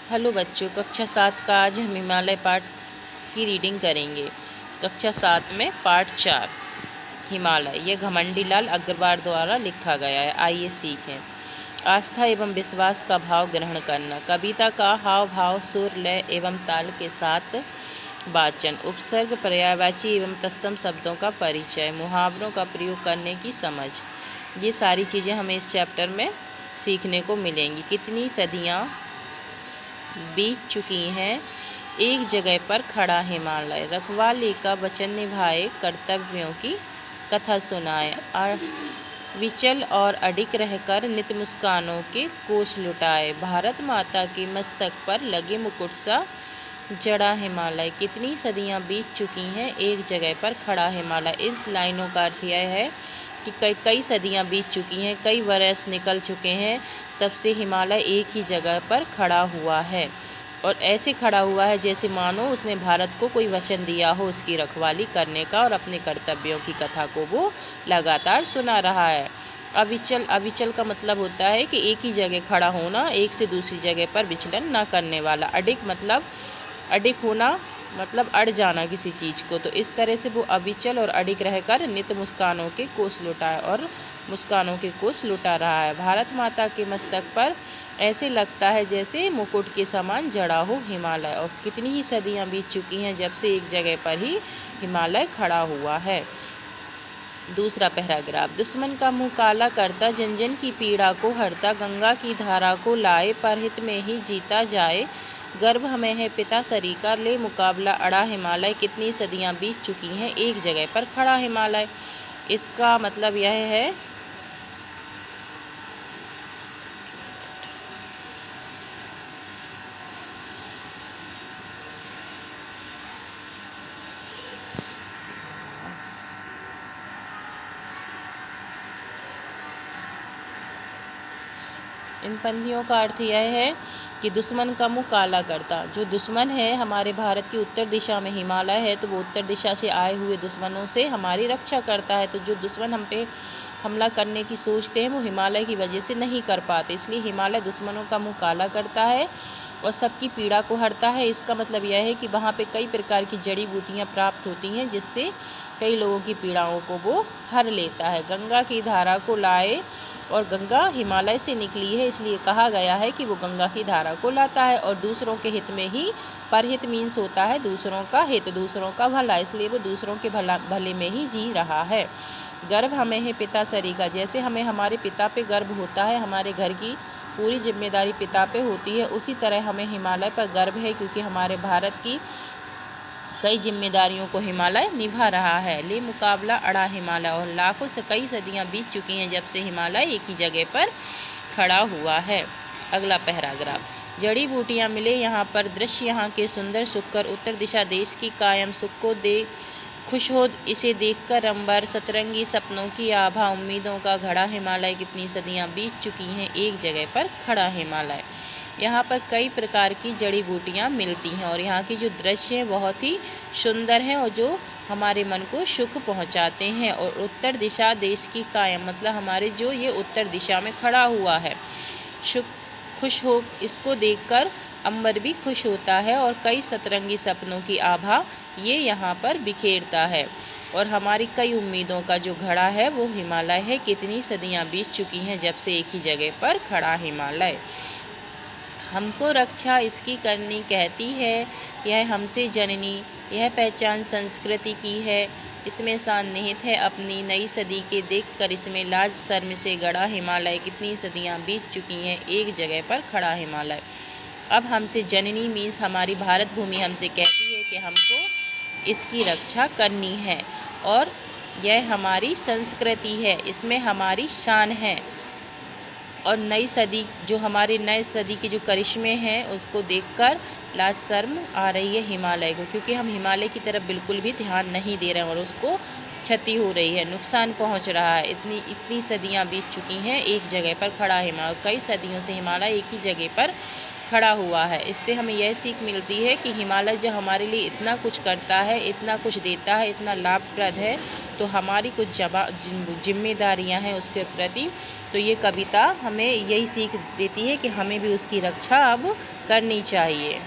Hello बच्चों, कक्षा 7 का आज हम हिमालय पाठ की रीडिंग करेंगे। कक्षा 7 में पाठ 4 हिमालय, यह घमंडी लाल अग्रवाल द्वारा लिखा गया है। आइए सीखें। आस्था एवं विश्वास का भाव ग्रहण करना। कविता का हाव भाव, सुर, लय एवं ताल के साथ वाचन, उपसर्ग, पर्यायवाची एवं तत्सम शब्दों का परिचय, मुहावरों का प्रयोग करने की समझ, ये सारी चीज़ें हमें इस चैप्टर में सीखने को मिलेंगी। कितनी सदियाँ बीत चुकी हैं, एक जगह पर खड़ा हिमालय, रखवाले का वचन निभाए, कर्तव्यों की कथा सुनाए, विचल और अडिग रहकर नित मुस्कानों के कोष लुटाए, भारत माता के मस्तक पर लगे मुकुट सा जड़ा हिमालय। कितनी सदियां बीत चुकी हैं, एक जगह पर खड़ा हिमालय। इस लाइनों का अर्थ यह है कि कई सदियां बीत चुकी हैं, कई वर्ष निकल चुके हैं, तब से हिमालय एक ही जगह पर खड़ा हुआ है और ऐसे खड़ा हुआ है जैसे मानो उसने भारत को कोई वचन दिया हो उसकी रखवाली करने का, और अपने कर्तव्यों की कथा को वो लगातार सुना रहा है। अविचल का मतलब होता है कि एक ही जगह खड़ा होना, एक से दूसरी जगह पर विचलन ना करने वाला। अडिग होना मतलब अड़ जाना किसी चीज़ को। तो इस तरह से वो अविचल और अडिग रहकर नित मुस्कानों के कोष लुटाए और मुस्कानों के कोष लुटा रहा है। भारत माता के मस्तक पर ऐसे लगता है जैसे मुकुट के समान जड़ा हो हिमालय। और कितनी ही सदियां बीत चुकी हैं जब से एक जगह पर ही हिमालय खड़ा हुआ है। दूसरा पैराग्राफ। दुश्मन का मुंह काला करता, जन जन की पीड़ा को हरता, गंगा की धारा को लाए, परहित में ही जीता जाए, गर्व हमें है पिता सरीका, ले मुकाबला अड़ा हिमालय। कितनी सदियां बीत चुकी हैं, एक जगह पर खड़ा हिमालय। इसका मतलब यह है इन पंक्तियों का अर्थ यह है कि दुश्मन का मुंह काला करता। जो दुश्मन है हमारे भारत की उत्तर दिशा में हिमालय है, तो वो उत्तर दिशा से आए हुए दुश्मनों से हमारी रक्षा करता है। तो जो दुश्मन हम पे हमला करने की सोचते हैं वो हिमालय की वजह से नहीं कर पाते, इसलिए हिमालय दुश्मनों का मुंह काला करता है और सबकी पीड़ा को हरता है। इसका मतलब यह है कि वहाँ पे कई प्रकार की जड़ी बूटियाँ प्राप्त होती हैं जिससे कई लोगों की पीड़ाओं को वो हर लेता है। गंगा की धारा को लाए, और गंगा हिमालय से निकली है इसलिए कहा गया है कि वो गंगा की धारा को लाता है। और दूसरों के हित में ही, परहित मीन्स होता है दूसरों का हित, दूसरों का भला, इसलिए वो दूसरों के भले में ही जी रहा है। गर्व हमें है पिता सरीका, जैसे हमें हमारे पिता पे गर्व होता है, हमारे घर की पूरी जिम्मेदारी पिता पे होती है, उसी तरह हमें हिमालय पर गर्व है क्योंकि हमारे भारत की कई जिम्मेदारियों को हिमालय निभा रहा है। ले मुकाबला अड़ा हिमालय, और लाखों से कई सदियां बीत चुकी हैं जब से हिमालय एक ही जगह पर खड़ा हुआ है। अगला पैराग्राफ। जड़ी बूटियां मिले यहाँ पर, दृश्य यहाँ के सुंदर, सुखकर उत्तर दिशा देश की कायम, सुख को दे खुश हो इसे देखकर अंबर, सतरंगी सपनों की आभा, उम्मीदों का घड़ा हिमालय। कितनी सदियां बीत चुकी हैं, एक जगह पर खड़ा हिमालय। यहाँ पर कई प्रकार की जड़ी बूटियाँ मिलती हैं और यहाँ की जो दृश्य हैं बहुत ही सुंदर हैं और जो हमारे मन को सुख पहुँचाते हैं। और उत्तर दिशा देश की कायम मतलब हमारे जो ये उत्तर दिशा में खड़ा हुआ है, खुश हो इसको देखकर अंबर भी खुश होता है, और कई सतरंगी सपनों की आभा ये यहाँ पर बिखेरता है। और हमारी कई उम्मीदों का जो घड़ा है वो हिमालय है। कितनी सदियाँ बीत चुकी हैं जब से एक ही जगह पर खड़ा हिमालय। हमको रक्षा इसकी करनी कहती है, यह हमसे जननी, यह पहचान संस्कृति की है, इसमें शान निहित है अपनी, नई सदी के देखकर इसमें लाज शर्म से गड़ा हिमालय। कितनी सदियां बीत चुकी हैं, एक जगह पर खड़ा हिमालय। अब हमसे जननी मीन्स हमारी भारत भूमि हमसे कहती है कि हमको इसकी रक्षा करनी है, और यह हमारी संस्कृति है, इसमें हमारी शान है। और नई सदी जो हमारे नए सदी के जो करिश्मे हैं उसको देखकर लाज शर्म आ रही है हिमालय को, क्योंकि हम हिमालय की तरफ बिल्कुल भी ध्यान नहीं दे रहे हैं और उसको क्षति हो रही है, नुकसान पहुंच रहा है। इतनी सदियां बीत चुकी हैं, एक जगह पर खड़ा हिमालय। कई सदियों से हिमालय एक ही जगह पर खड़ा हुआ है। इससे हमें यह सीख मिलती है कि हिमालय जो हमारे लिए इतना कुछ करता है, इतना कुछ देता है, इतना लाभप्रद है, तो हमारी कुछ जिम्मेदारियां हैं उसके प्रति। तो ये कविता हमें यही सीख देती है कि हमें भी उसकी रक्षा अब करनी चाहिए।